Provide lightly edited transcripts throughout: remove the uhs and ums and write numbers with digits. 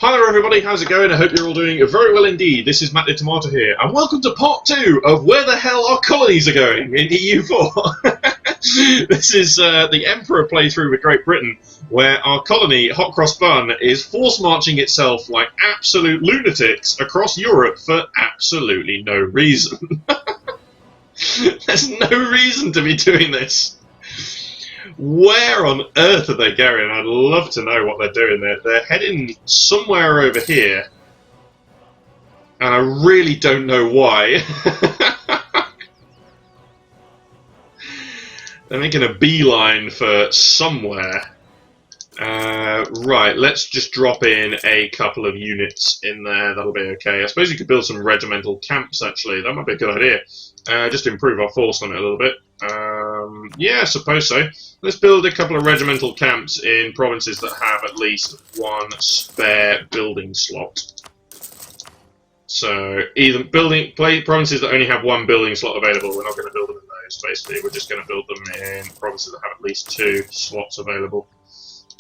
Hi there everybody, how's it going? I hope you're all doing very well indeed. This is Matt the Tomato here, and welcome to part 2 of where the hell our colonies are going in EU4. This is the Emperor playthrough with Great Britain, where our colony, Hot Cross Bun, is force marching itself like absolute lunatics across Europe for absolutely no reason. There's no reason to be doing this. Where on earth are they going? I'd love to know what they're doing. They're heading somewhere over here, and I really don't know why. They're making a beeline for somewhere. Right, let's just drop in a couple of units in there. That'll be okay. I suppose you could build some regimental camps, actually. That might be a good idea. Just to improve our force limit a little bit. Yeah, I suppose so. Let's build a couple of regimental camps in provinces that have at least one spare building slot. So, either provinces that only have one building slot available, we're not going to build them in those, basically. We're just going to build them in provinces that have at least 2 slots available.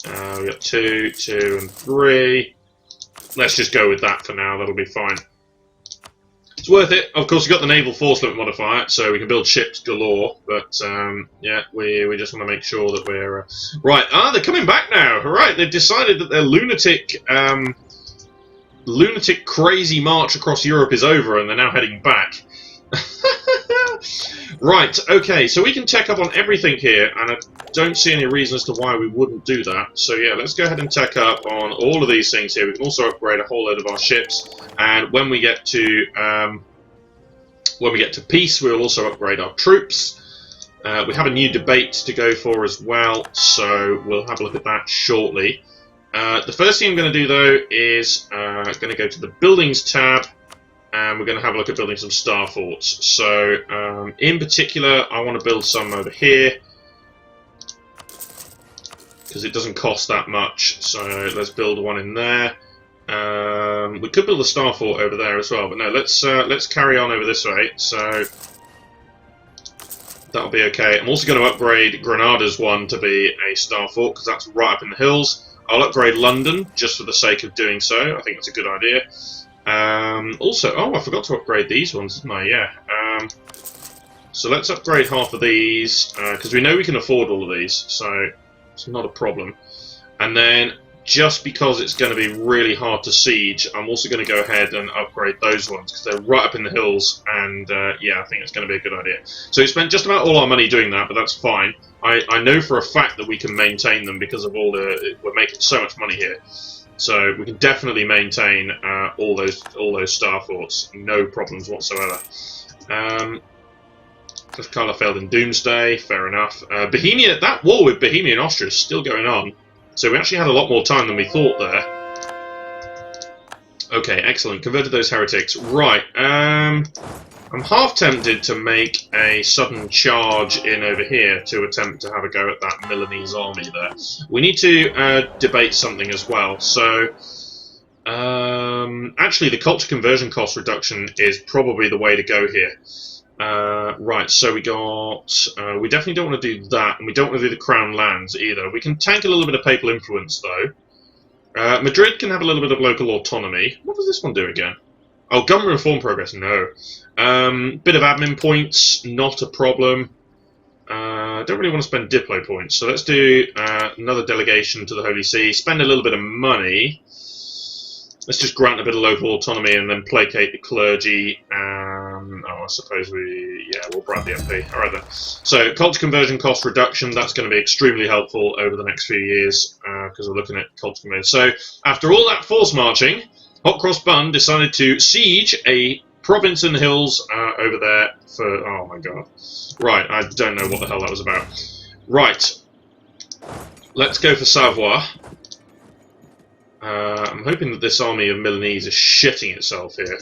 We've got 2, 2, and 3. Let's just go with that for now, that'll be fine. It's worth it. Of course, we've got the naval force limit modifier, so we can build ships galore. But yeah, we just want to make sure that we're right. They're coming back now. All right, they've decided that their lunatic, crazy march across Europe is over, and they're now heading back. Right. Okay. So we can tech up on everything here, and I don't see any reason as to why we wouldn't do that. So yeah, let's go ahead and tech up on all of these things here. We can also upgrade a whole load of our ships, and when we get to peace, we'll also upgrade our troops. We have a new debate to go for as well, so we'll have a look at that shortly. The first thing I'm going to do though is going to go to the buildings tab. And we're going to have a look at building some star forts. So, in particular, I want to build some over here, because it doesn't cost that much. So, let's build one in there. We could build a star fort over there as well, but no, let's carry on over this way. So, that'll be okay. I'm also going to upgrade Granada's one to be a star fort, because that's right up in the hills. I'll upgrade London, just for the sake of doing so. I think that's a good idea. Also, oh, I forgot to upgrade these ones, didn't I? Yeah. So let's upgrade half of these, because we know we can afford all of these, so it's not a problem. And then, just because it's going to be really hard to siege, I'm also going to go ahead and upgrade those ones, because they're right up in the hills, and yeah, I think it's going to be a good idea. So we spent just about all our money doing that, but that's fine. I know for a fact that we can maintain them because of we're making so much money here. So we can definitely maintain all those star forts, no problems whatsoever. Carla failed in Doomsday, fair enough. Bohemia, that war with Bohemia and Austria is still going on, so we actually had a lot more time than we thought there. Okay, excellent. Converted those heretics. Right. I'm half tempted to make a sudden charge in over here to attempt to have a go at that Milanese army there. We need to debate something as well. So, actually, the culture conversion cost reduction is probably the way to go here. Right, so we definitely don't want to do that, and we don't want to do the crown lands either. We can tank a little bit of papal influence, though. Madrid can have a little bit of local autonomy. What does this one do again? Oh, government reform progress, no. Bit of admin points, not a problem. Don't really want to spend Diplo points, so let's do another delegation to the Holy See. Spend a little bit of money. Let's just grant a bit of local autonomy and then placate the clergy. Oh, I suppose we'll bribe the MP. Alright then. So, culture conversion cost reduction, that's going to be extremely helpful over the next few years, because we're looking at culture conversion. So, after all that force marching, Hot Cross Bun decided to siege a province in the hills over there for... Oh my god. Right, I don't know what the hell that was about. Right. Let's go for Savoie. I'm hoping that this army of Milanese is shitting itself here.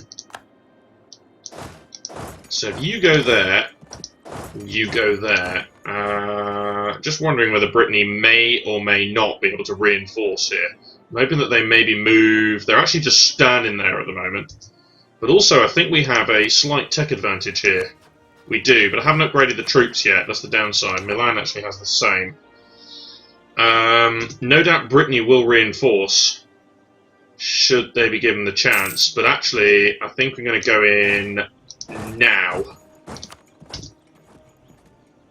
So if you go there, you go there. Just wondering whether Brittany may or may not be able to reinforce here. I'm hoping that they maybe move... They're actually just standing there at the moment. But also, I think we have a slight tech advantage here. We do, but I haven't upgraded the troops yet. That's the downside. Milan actually has the same. No doubt Brittany will reinforce. should they be given the chance. But actually, I think we're going to go in now.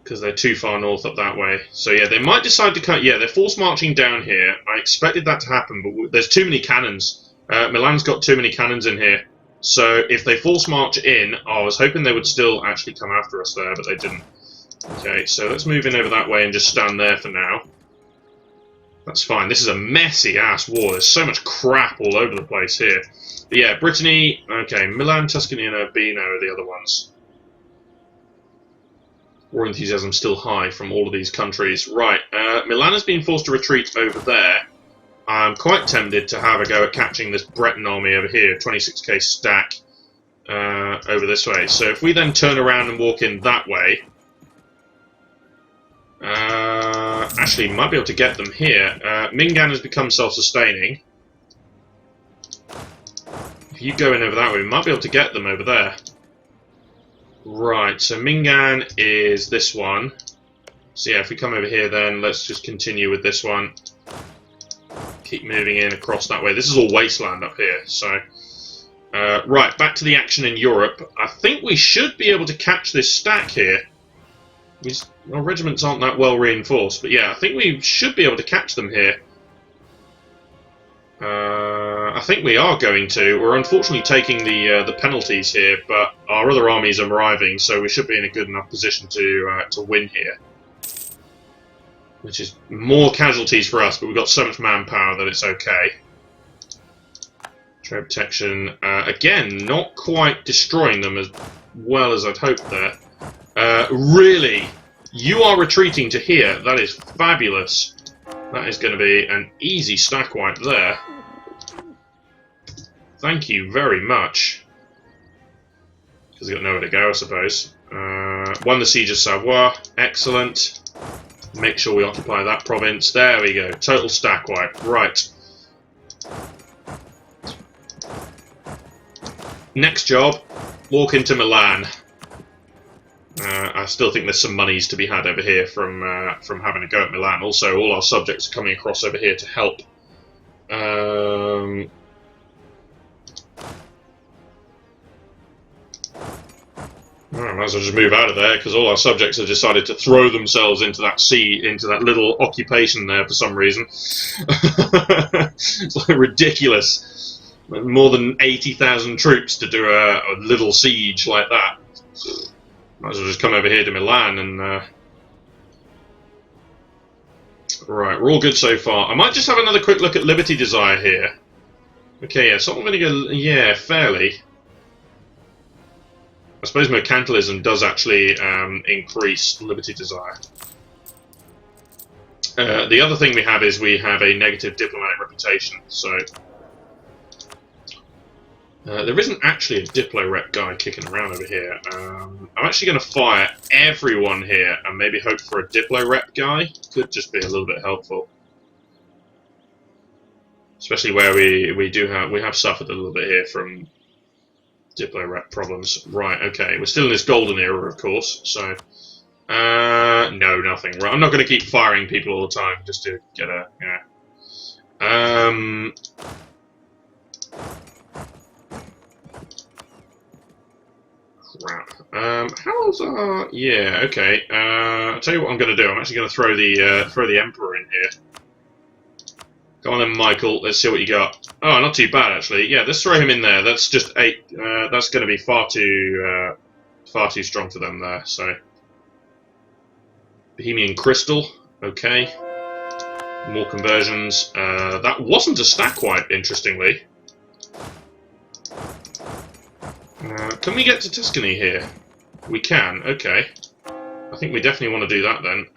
Because they're too far north up that way. So yeah, they might decide to cut. Yeah, they're force marching down here. I expected that to happen, but there's too many cannons. Milan's got too many cannons in here. So if they force march in, I was hoping they would still actually come after us there, but they didn't. Okay, so let's move in over that way and just stand there for now. That's fine. This is a messy-ass war. There's so much crap all over the place here. But yeah, Brittany, okay, Milan, Tuscany, and Urbino are the other ones. War enthusiasm still high from all of these countries. Right, Milan has been forced to retreat over there. I'm quite tempted to have a go at catching this Breton army over here, 26k stack, over this way. So if we then turn around and walk in that way, actually, might be able to get them here. Mingan has become self-sustaining. If you go in over that way, we might be able to get them over there. Right, so Mingan is this one. So yeah, if we come over here then, let's just continue with this one. Keep moving in across that way. This is all wasteland up here, so... right, back to the action in Europe. I think we should be able to catch this stack here. Our regiments aren't that well reinforced, but yeah, I think we should be able to catch them here. I think we are going to. We're unfortunately taking the penalties here, but our other armies are arriving, so we should be in a good enough position to win here. Which is more casualties for us, but we've got so much manpower that it's okay. Trade protection, again, not quite destroying them as well as I'd hoped there. Really? You are retreating to here? That is fabulous. That is going to be an easy stack wipe there. Thank you very much. Because they've got nowhere to go, I suppose. Won the Siege of Savoie. Excellent. Make sure we occupy that province. There we go. Total stack wipe. Right. Next job. Walk into Milan. I still think there's some monies to be had over here from having a go at Milan. Also, all our subjects are coming across over here to help. I might as well just move out of there because all our subjects have decided to throw themselves into that into that little occupation there for some reason. It's like ridiculous. More than 80,000 troops to do a little siege like that. Might as well just come over here to Milan and... Right, we're all good so far. I might just have another quick look at Liberty Desire here. Okay, yeah, so I'm going to go... Yeah, fairly. I suppose mercantilism does actually increase Liberty Desire. The other thing we have is we have a negative diplomatic reputation, so... there isn't actually a Diplo rep guy kicking around over here. I'm actually going to fire everyone here and maybe hope for a Diplo rep guy. Could just be a little bit helpful. Especially where we have suffered a little bit here from Diplo rep problems. Right, okay. We're still in this golden era, of course, so... no, nothing. Right, I'm not going to keep firing people all the time just to get a... Yeah. Crap. How's our... Yeah, okay. I'll tell you what I'm going to do. I'm actually going to throw the Emperor in here. Go on then, Michael. Let's see what you got. Oh, not too bad, actually. Yeah, let's throw him in there. That's just 8. That's going to be far too strong for them there, so... Bohemian Crystal. Okay. More conversions. That wasn't a stack wipe, interestingly. Can we get to Tuscany here? We can, okay. I think we definitely want to do that then.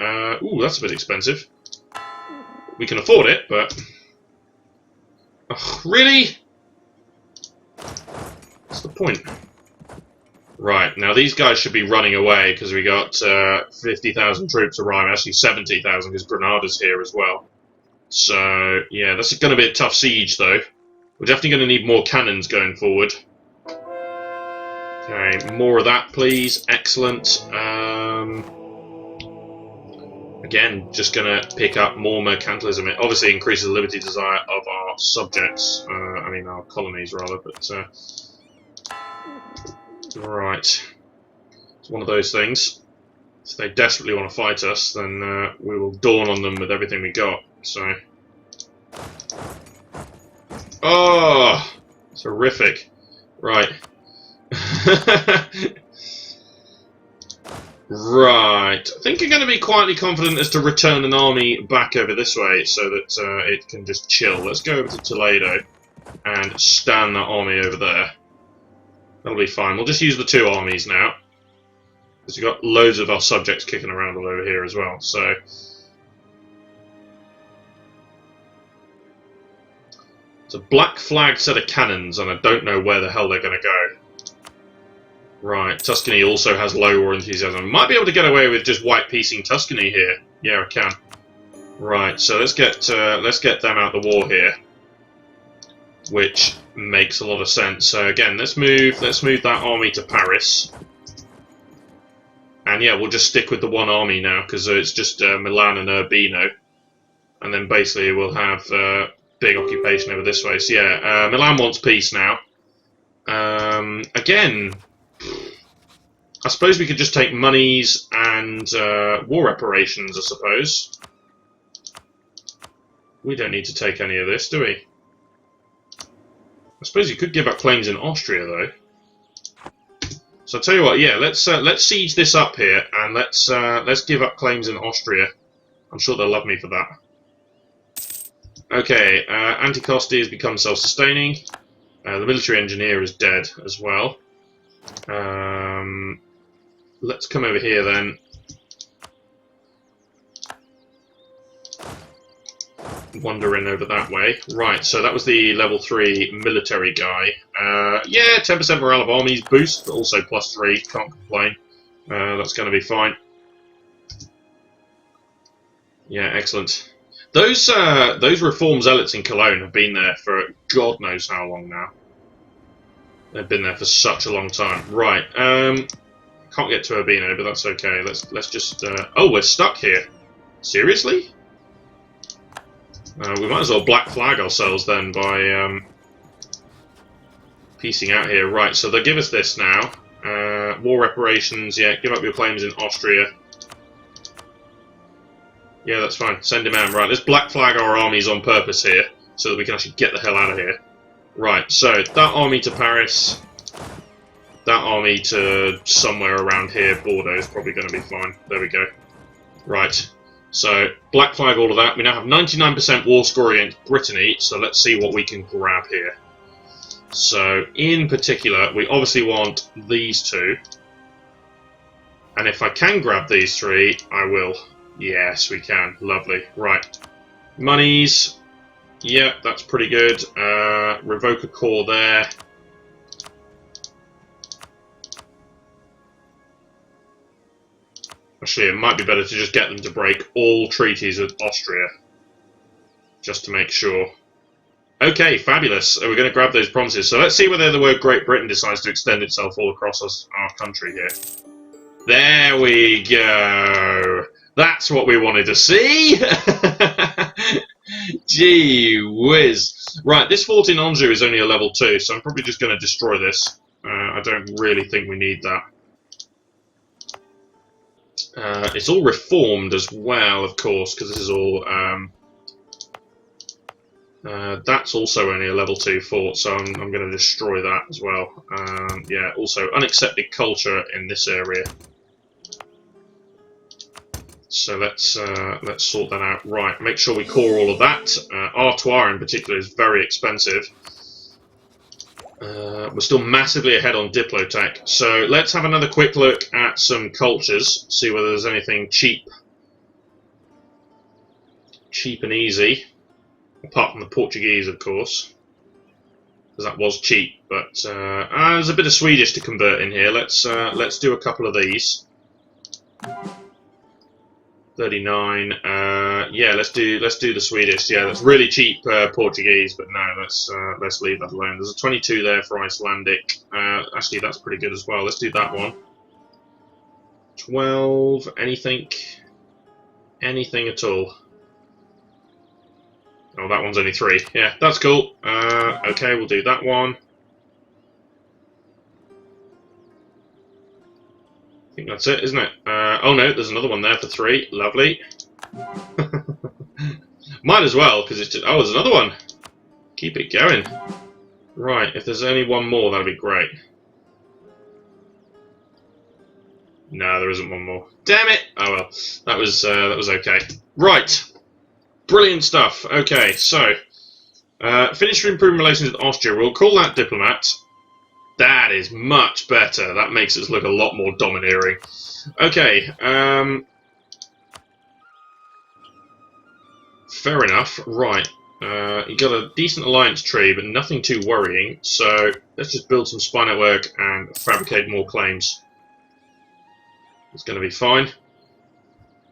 Ooh, that's a bit expensive. We can afford it, but... Ugh, really? What's the point? Right, now these guys should be running away because we got 50,000 troops arriving. Actually 70,000 because Granada's here as well. So, yeah, that's going to be a tough siege though. We're definitely going to need more cannons going forward. Okay, more of that, please. Excellent. Again, just going to pick up more mercantilism. It obviously increases the liberty desire of our subjects. I mean our colonies rather, but right. It's one of those things. If they desperately want to fight us, then we will dawn on them with everything we got. So, oh, it's horrific. Right. Right. I think I'm going to be quietly confident as to return an army back over this way so that it can just chill. Let's go over to Toledo and stand that army over there. That'll be fine. We'll just use the 2 armies now, because we've got loads of our subjects kicking around all over here as well. So, it's a black flag set of cannons, and I don't know where the hell they're going to go. Right, Tuscany also has low war enthusiasm. Might be able to get away with just white piecing Tuscany here. Yeah, I can. Right, so let's get them out the war here, which makes a lot of sense. So again, let's move that army to Paris, and yeah, we'll just stick with the 1 army now because it's just Milan and Urbino, and then basically we'll have big occupation over this way. So yeah, Milan wants peace now. Again, I suppose we could just take monies and war reparations, I suppose. We don't need to take any of this, do we? I suppose you could give up claims in Austria, though. So I'll tell you what, yeah, let's siege this up here, and let's give up claims in Austria. I'm sure they'll love me for that. Okay, Anticosti has become self-sustaining. The military engineer is dead as well. Let's come over here then. Wandering over that way. Right, so that was the level 3 military guy. Yeah, 10% morale of armies boost, but also +3. Can't complain. That's going to be fine. Yeah, excellent. Those reform zealots in Cologne have been there for God knows how long now. They've been there for such a long time. Right. Can't get to Urbino, but that's okay. Let's just. Oh, we're stuck here. Seriously? We might as well black flag ourselves then by piecing out here. Right. So they'll give us this now. War reparations. Yeah. Give up your claims in Austria. Yeah, that's fine. Send him out. Right. Let's black flag our armies on purpose here, so that we can actually get the hell out of here. Right, so that army to Paris, that army to somewhere around here. Bordeaux is probably going to be fine. There we go. Right, so black flag all of that. We now have 99% war score against Brittany, so let's see what we can grab here. So, in particular, we obviously want these 2. And if I can grab these 3, I will. Yes, we can. Lovely. Right. Monies. Yeah, that's pretty good. Revoke a core there. Actually, it might be better to just get them to break all treaties with Austria. Just to make sure. Okay, fabulous. We're going to grab those promises. So let's see whether the word Great Britain decides to extend itself all across our country here. There we go. That's what we wanted to see. Gee whiz. Right, this fort in Anjou is only a level 2, so I'm probably just going to destroy this. I don't really think we need that. It's all reformed as well, of course, because this is all... that's also only a level 2 fort, so I'm going to destroy that as well. Yeah, also unaccepted culture in this area. So let's sort that out. Right, make sure we core all of that. Artois in particular is very expensive. We're still massively ahead on Diplotech. So let's have another quick look at some cultures, see whether there's anything cheap. Cheap and easy. Apart from the Portuguese, of course. Because that was cheap. But there's a bit of Swedish to convert in here. Let's do a couple of these. 39. Yeah, let's do the Swedish. Yeah, that's really cheap Portuguese, but no, let's leave that alone. There's a 22 there for Icelandic. Actually, that's pretty good as well. Let's do that one. 12. Anything at all. Oh, that one's only 3. Yeah, that's cool. Okay, we'll do that one. I think that's it, isn't it? Oh no, there's another one there for 3. Lovely. Might as well, because it's just... Oh, there's another one. Keep it going. Right, if there's only one more, that'd be great. No, there isn't one more. Damn it! Oh well, that was okay. Right, brilliant stuff. Okay, so finish improving relations with Austria. We'll call that diplomat. That is much better. That makes us look a lot more domineering. Okay, fair enough. Right, you got a decent alliance tree, but nothing too worrying. So let's just build some spy network and fabricate more claims. It's going to be fine.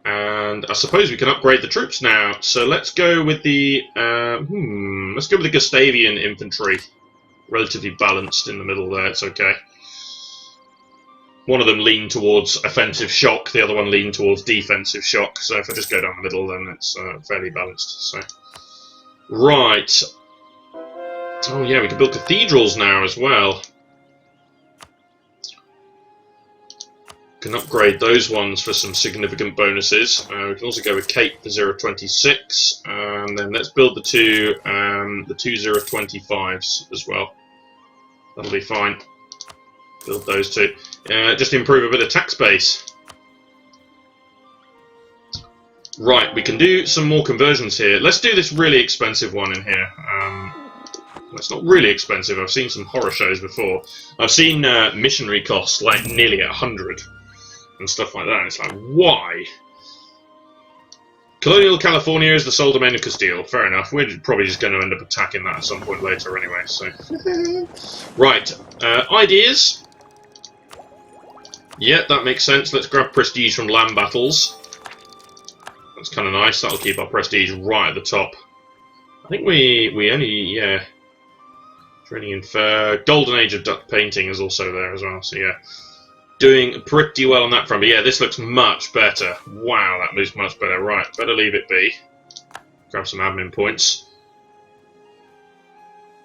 And I suppose we can upgrade the troops now. So let's go with the Gustavian infantry. Relatively balanced in the middle there. It's okay. One of them leaned towards offensive shock. The other one leaned towards defensive shock. So if I just go down the middle, then it's fairly balanced. So right. Oh yeah, we can build cathedrals now as well. Can upgrade those ones for some significant bonuses. We can also go with Cape for 0.26, and then let's build the two 0.25s as well. That'll be fine. Build those two. Just to improve a bit of tax base. Right, we can do some more conversions here. Let's do this really expensive one in here. It's not really expensive. I've seen some horror shows before. I've seen missionary costs like nearly 100. And stuff like that. It's like, why? Colonial California is the sole domain of Castile. Fair enough. We're probably just going to end up attacking that at some point later anyway. So, right. Ideas. Yeah, that makes sense. Let's grab prestige from land battles. That's kind of nice. That'll keep our prestige right at the top. I think we only, yeah. Training in Golden Age of Duck Painting is also there as well. So, yeah. Doing pretty well on that front, but yeah, this looks much better. Wow, that looks much better. Right, better leave it be. Grab some admin points.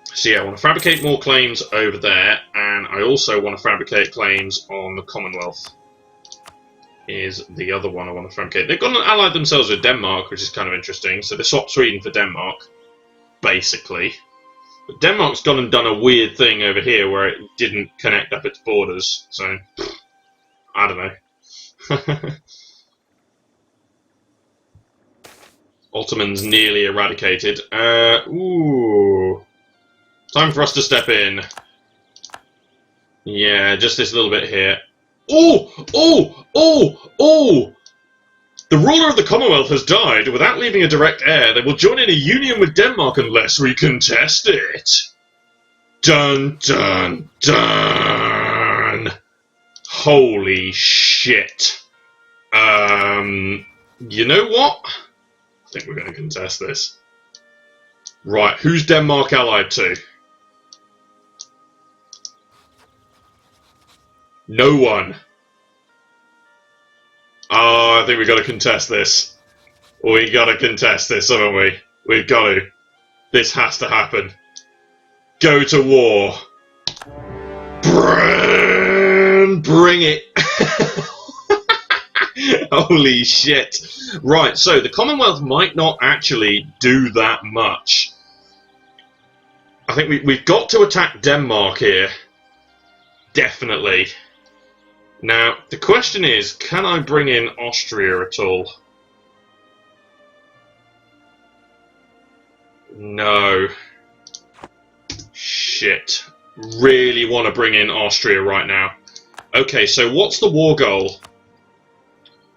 So yeah, I want to fabricate more claims over there, and I also want to fabricate claims on the Commonwealth. Is the other one I want to fabricate. They've gone and allied themselves with Denmark, which is kind of interesting. So they swapped Sweden for Denmark, basically. But Denmark's gone and done a weird thing over here where it didn't connect up its borders, so I don't know. Ottomans nearly eradicated. Ooh. Time for us to step in. Yeah, just this little bit here. Oh! Oh! Oh! Oh! The ruler of the Commonwealth has died. Without leaving a direct heir, they will join in a union with Denmark unless we contest it. Dun, dun, dun. Holy shit. You know what? I think we're going to contest this. Right, who's Denmark allied to? No one. Oh, I think we've got to contest this. We got to contest this, haven't we? We've got to. This has to happen. Go to war. Bring it. Holy shit. Right, so the Commonwealth might not actually do that much. I think we've got to attack Denmark here. Definitely. Now, the question is, can I bring in Austria at all? No. Shit. Really want to bring in Austria right now. Okay, so what's the war goal?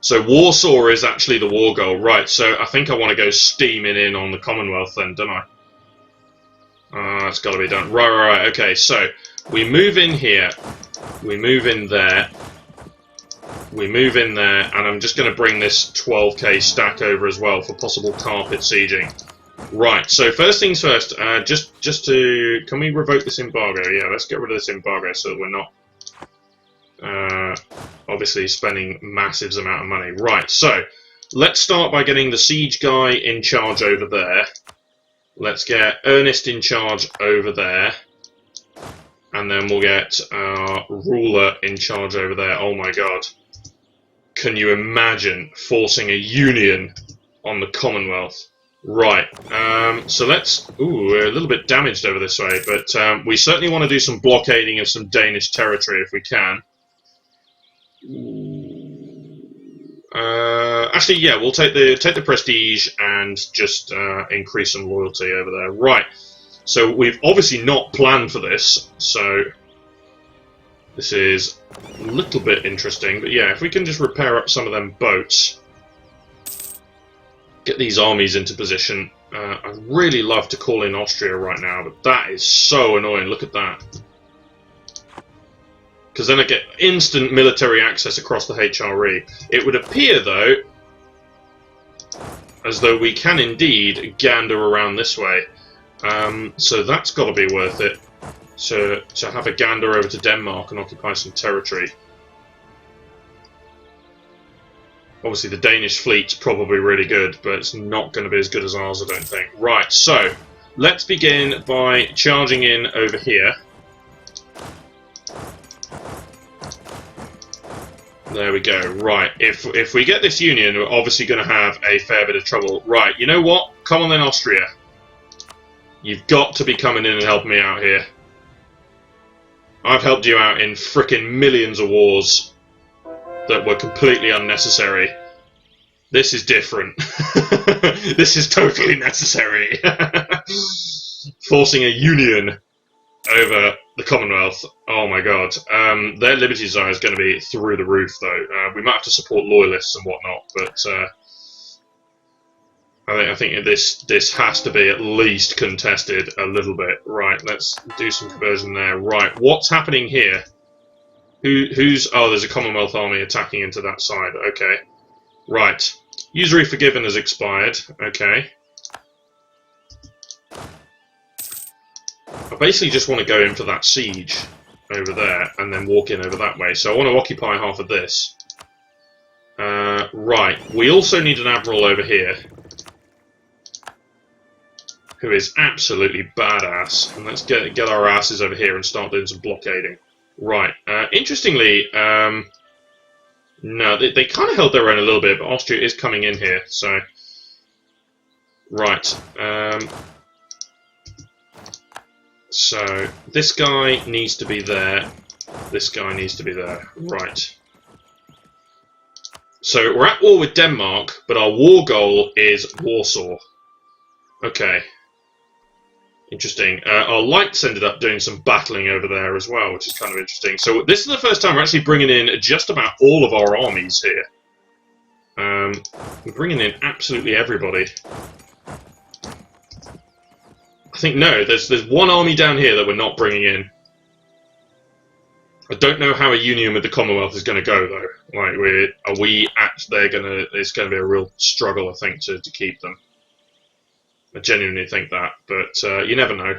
So Warsaw is actually the war goal. Right, so I think I want to go steaming in on the Commonwealth then, don't I? It's got to be done. Right, okay, so we move in here. We move in there. We move in there, and I'm just going to bring this 12k stack over as well for possible carpet sieging. Right, so first things first, just to... Can we revoke this embargo? Yeah, let's get rid of this embargo so that we're not... obviously spending massive amount of money. Right, so let's start by getting the siege guy in charge over there. Let's get Ernest in charge over there. And then we'll get Ruler in charge over there. Oh my god. Can you imagine forcing a union on the Commonwealth? Right, so let's... Ooh, we're a little bit damaged over this way, but we certainly want to do some blockading of some Danish territory if we can. Actually, yeah, we'll take the prestige and just increase some loyalty over there. Right, so we've obviously not planned for this, so this is a little bit interesting. But yeah, if we can just repair up some of them boats, get these armies into position. I'd really love to call in Austria right now, but that is so annoying. Look at that. Because then I get instant military access across the HRE. It would appear, though, as though we can indeed gander around this way. So that's got to be worth it, to have a gander over to Denmark and occupy some territory. Obviously, the Danish fleet's probably really good, but it's not going to be as good as ours, I don't think. Right, so let's begin by charging in over here. There we go. Right, if we get this union, we're obviously going to have a fair bit of trouble. Right, you know what? Come on then, Austria. You've got to be coming in and helping me out here. I've helped you out in frickin' millions of wars that were completely unnecessary. This is different. This is totally necessary. Forcing a union over the Commonwealth. Oh my god. Their liberty desire is going to be through the roof, though. We might have to support loyalists and whatnot, but I think this has to be at least contested a little bit. Right, let's do some conversion there. Right, what's happening here? Who's... Oh, there's a Commonwealth army attacking into that side. Okay. Right. Usury Forgiven has expired. Okay. I basically just want to go in for that siege over there and then walk in over that way. So I want to occupy half of this. Right. We also need an admiral over here who is absolutely badass. And let's get our asses over here and start doing some blockading. Right. Interestingly, no, they kind of held their own a little bit, but Austria is coming in here, so... Right. So, this guy needs to be there. This guy needs to be there. Right. So, we're at war with Denmark, but our war goal is Warsaw. Okay. Interesting. Our lights ended up doing some battling over there as well, which is kind of interesting. So this is the first time we're actually bringing in just about all of our armies here. We're bringing in absolutely everybody. I think, no, there's one army down here that we're not bringing in. I don't know how a union with the Commonwealth is going to go, though. Like, it's going to be a real struggle, I think, to keep them. I genuinely think that, but you never know,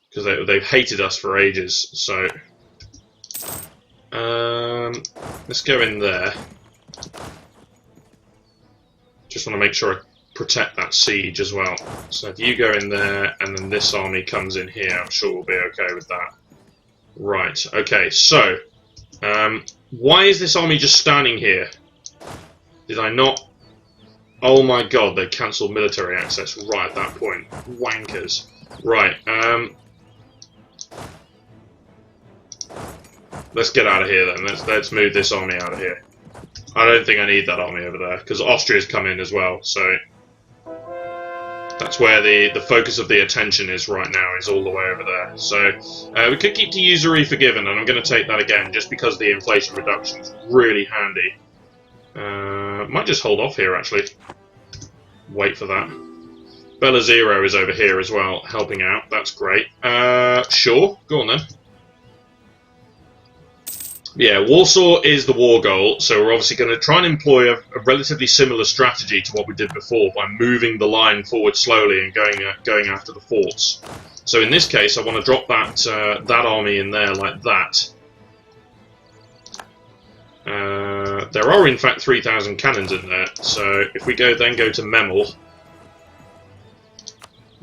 because they've hated us for ages. So let's go in there. Just want to make sure I protect that siege as well. So if you go in there, and then this army comes in here, I'm sure we'll be okay with that. Right. Okay. So why is this army just standing here? Did I not? Oh my god, they cancelled military access right at that point. Wankers. Right, let's get out of here then. Let's move this army out of here. I don't think I need that army over there, because Austria's come in as well, so... That's where the focus of the attention is right now, is all the way over there. So, we could keep the usury forgiven, and I'm going to take that again, just because the inflation reduction is really handy. Might just hold off here, actually. Wait for that. Bella Zero is over here as well, helping out. That's great. Sure. Go on, then. Yeah, Warsaw is the war goal, so we're obviously going to try and employ a relatively similar strategy to what we did before, by moving the line forward slowly and going after the forts. So in this case, I want to drop that army in there like that. There are in fact 3,000 cannons in there, so if we then go to Memel,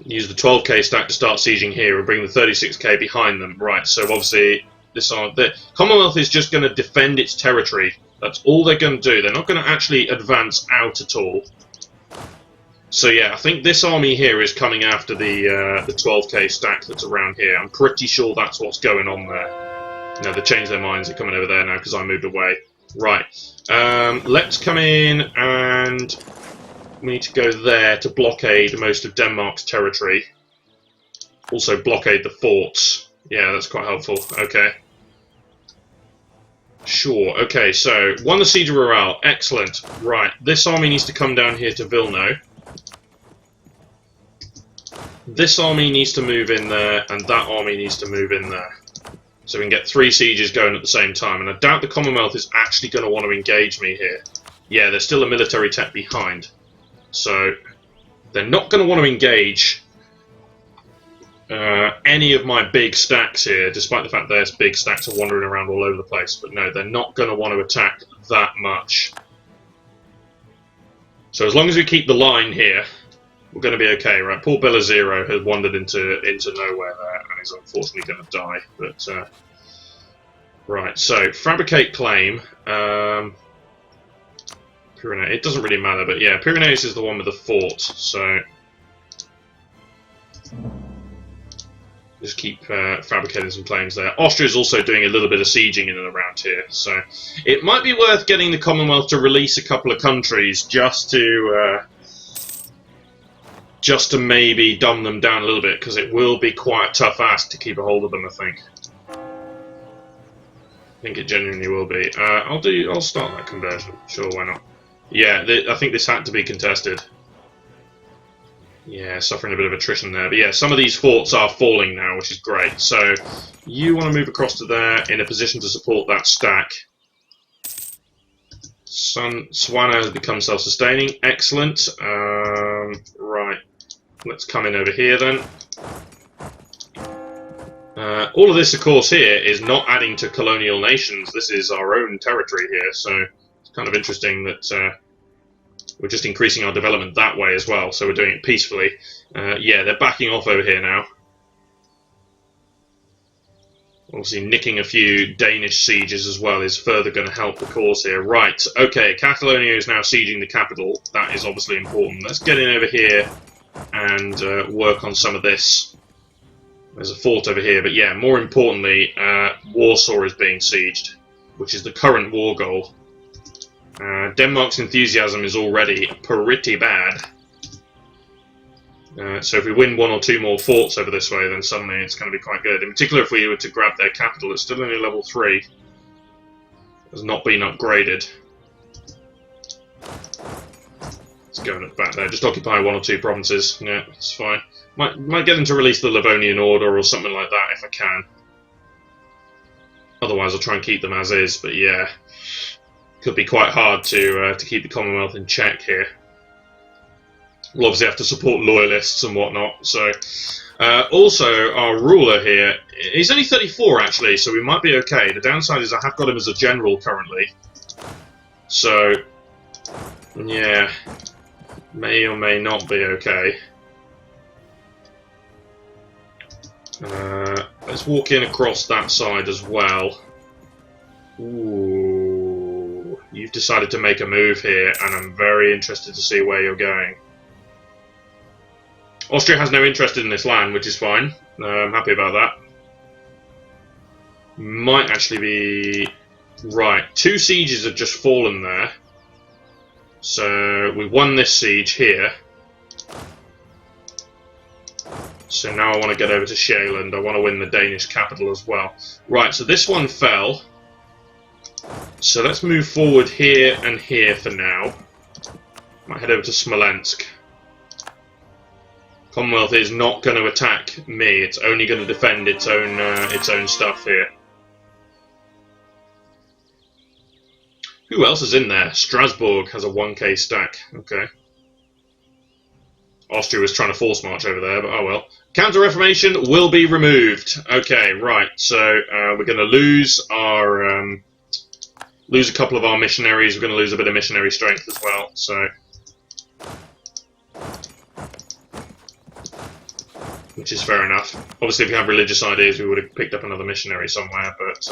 Use the 12k stack to start sieging here and bring the 36k behind them. Right, so obviously the Commonwealth is just going to defend its territory. That's all they're going to do. They're not going to actually advance out at all. So yeah, I think this army here is coming after the 12k stack that's around here. I'm pretty sure that's what's going on there. No, they changed their minds. They're coming over there now because I moved away. Right, let's come in and we need to go there to blockade most of Denmark's territory. Also blockade the forts. Yeah, that's quite helpful. Okay. Sure. Okay, so won the siege of Ural. Excellent. Right, this army needs to come down here to Vilno. This army needs to move in there, and that army needs to move in there. So we can get 3 sieges going at the same time. And I doubt the Commonwealth is actually going to want to engage me here. Yeah, there's still a military tech behind. So they're not going to want to engage any of my big stacks here, despite the fact their big stacks are wandering around all over the place. But no, they're not going to want to attack that much. So as long as we keep the line here, we're going to be okay, right? Poor Belazero has wandered into nowhere there and is unfortunately going to die. But right, so fabricate claim. Pyrenees. It doesn't really matter, but yeah, Pyrenees is the one with the fort. So just keep fabricating some claims there. Austria is also doing a little bit of sieging in and around here, so it might be worth getting the Commonwealth to release a couple of countries just to maybe dumb them down a little bit, because it will be quite a tough ask to keep a hold of them. I think it genuinely will be. I'll start that conversion. Sure, why not? Yeah, I think this had to be contested. Yeah, suffering a bit of attrition there. But yeah, some of these forts are falling now, which is great. So you want to move across to there in a position to support that stack. Swana has become self-sustaining. Excellent. Right. Let's come in over here then. All of this, of course, here is not adding to colonial nations. This is our own territory here, so it's kind of interesting that we're just increasing our development that way as well, so we're doing it peacefully. Yeah, they're backing off over here now. Obviously, nicking a few Danish sieges as well is further going to help the cause here. Right, okay, Catalonia is now sieging the capital. That is obviously important. Let's get in over here and work on some of this. There's a fort over here, but yeah, more importantly, Warsaw is being sieged, which is the current war goal. Denmark's enthusiasm is already pretty bad. So if we win 1 or 2 more forts over this way, then suddenly it's going to be quite good. In particular, if we were to grab their capital, it's still only level 3. Has not been upgraded. Let's go back there. Just occupy 1 or 2 provinces. Yeah, it's fine. Might get them to release the Livonian Order or something like that if I can. Otherwise, I'll try and keep them as is. But yeah, could be quite hard to keep the Commonwealth in check here. We'll obviously have to support loyalists and whatnot. So, also our ruler here, he's only 34 actually, so we might be okay. The downside is I have got him as a general currently. So, yeah, may or may not be okay. Let's walk in across that side as well. Ooh, you've decided to make a move here, and I'm very interested to see where you're going. Austria has no interest in this land, which is fine. I'm happy about that. Might actually be... Right, 2 sieges have just fallen there. So we won this siege here. So now I want to get over to Sjælland. I want to win the Danish capital as well. Right, so this one fell. So let's move forward here and here for now. Might head over to Smolensk. Commonwealth is not going to attack me. It's only going to defend its own stuff here. Who else is in there? Strasbourg has a 1k stack. Okay. Austria was trying to force march over there, but oh well. Counter-Reformation will be removed. Okay, right. So we're going to lose our lose a couple of our missionaries. We're going to lose a bit of missionary strength as well. So which is fair enough. Obviously, if we have religious ideas, we would have picked up another missionary somewhere, but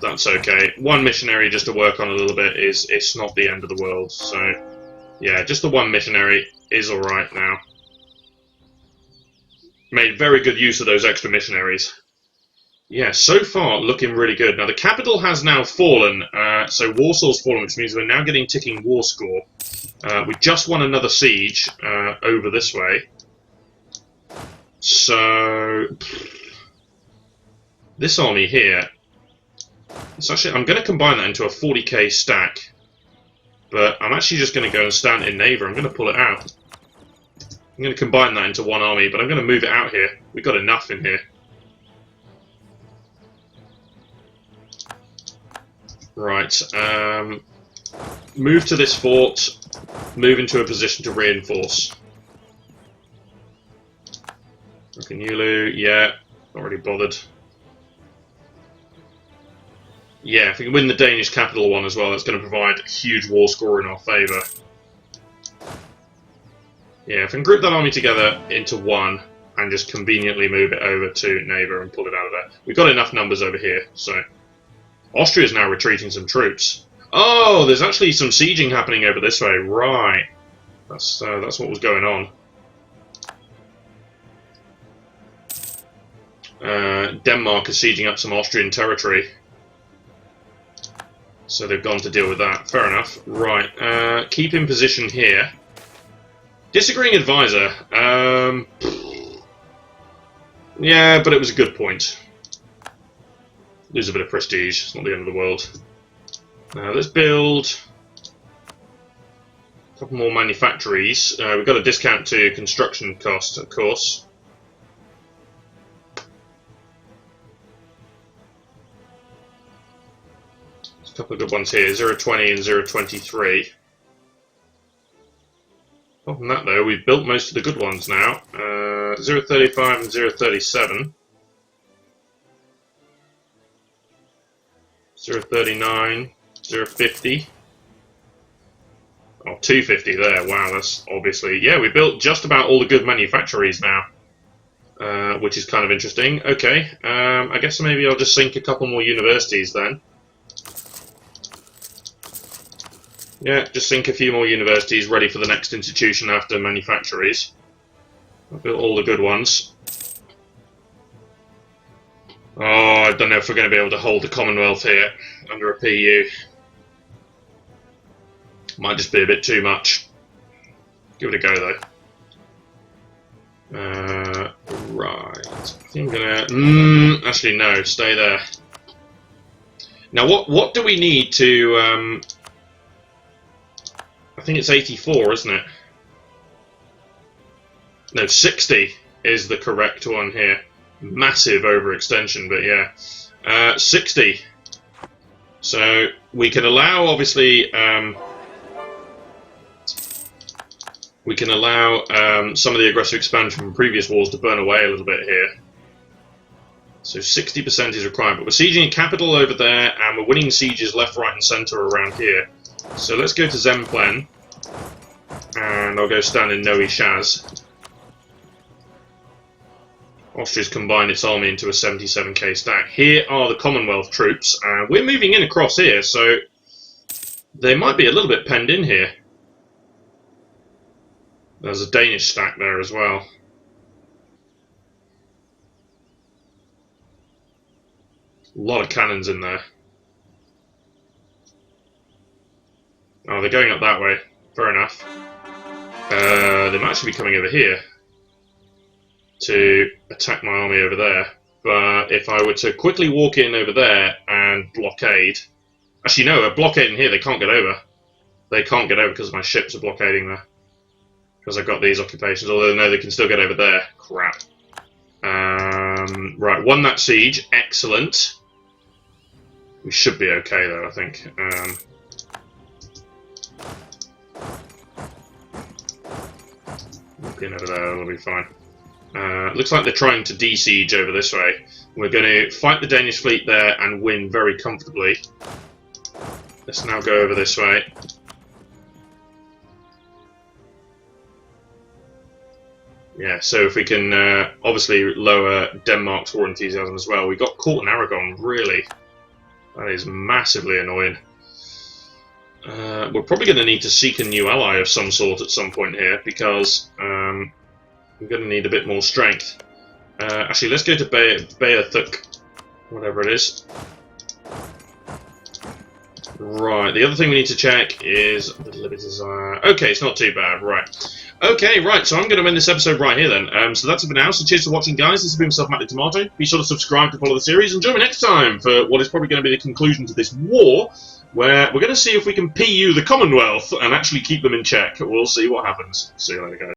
that's okay. One missionary just to work on a little bit it's not the end of the world. So, yeah, just the one missionary is alright now. Made very good use of those extra missionaries. Yeah, so far looking really good. Now the capital has now fallen, so Warsaw's fallen, which means we're now getting ticking war score. We just won another siege over this way. So this army here, it's actually, I'm going to combine that into a 40k stack, but I'm actually just going to go and stand in Neva. I'm going to pull it out. I'm going to combine that into one army, but I'm going to move it out here. We've got enough in here. Right, move to this fort, move into a position to reinforce. Rokanulu, yeah, not really bothered. Yeah, if we can win the Danish capital one as well, that's going to provide a huge war score in our favour. Yeah, if we can group that army together into one and just conveniently move it over to Neva and pull it out of there. We've got enough numbers over here, so... Austria's now retreating some troops. Oh, there's actually some sieging happening over this way. Right. That's what was going on. Denmark is sieging up some Austrian territory. So they've gone to deal with that. Fair enough. Right. Keep in position here. Disagreeing advisor. Yeah, but it was a good point. Lose a bit of prestige, it's not the end of the world. Now let's build a couple more manufactories. We've got a discount to construction cost, of course. There's a couple of good ones here, 020 and 023. Apart from that though, we've built most of the good ones now. 035 and 037. 039, 050. Oh, 250 there. Wow, that's obviously... Yeah, we built just about all the good manufactories now. Which is kind of interesting. Okay, I guess maybe I'll just sink a couple more universities then. Yeah, just sink a few more universities ready for the next institution after manufactories. I've built all the good ones. Oh, I don't know if we're going to be able to hold the Commonwealth here under a PU. Might just be a bit too much. Give it a go though. Right. I think I'm gonna. Actually, no. Stay there. Now, what do we need to? I think it's 84, isn't it? No, 60 is the correct one here. Massive overextension, but yeah, 60. So we can allow, obviously, we can allow some of the aggressive expansion from previous wars to burn away a little bit here. So 60% is required, but we're sieging a capital over there, and we're winning sieges left, right, and centre around here. So let's go to Zemplen, and I'll go stand in Noe Shaz. Austria's combined its army into a 77k stack. Here are the Commonwealth troops. We're moving in across here, so they might be a little bit penned in here. There's a Danish stack there as well. A lot of cannons in there. Oh, they're going up that way. Fair enough. They might actually be coming over here to attack my army over there. But if I were to quickly walk in over there and blockade... Actually, no, a blockade in here, they can't get over. They can't get over because my ships are blockading there. Because I've got these occupations, although no, they can still get over there. Crap. Right, won that siege. Excellent. We should be okay, though, I think. Walk in over there, we'll be fine. Looks like they're trying to de-siege over this way. We're going to fight the Danish fleet there and win very comfortably. Let's now go over this way. Yeah, so if we can obviously lower Denmark's war enthusiasm as well. We got caught in Aragon, really. That is massively annoying. We're probably going to need to seek a new ally of some sort at some point here, because we're going to need a bit more strength. Actually, let's go to Beathuk, whatever it is. Right, the other thing we need to check is the limit desire. Okay, it's not too bad, right. Okay, right, so I'm going to end this episode right here then. So that's it for now, so cheers for watching, guys. This has been myself, Matt the Tomato. Be sure to subscribe to follow the series, and join me next time for what is probably going to be the conclusion to this war, where we're going to see if we can PU the Commonwealth and actually keep them in check. We'll see what happens. See you later, guys.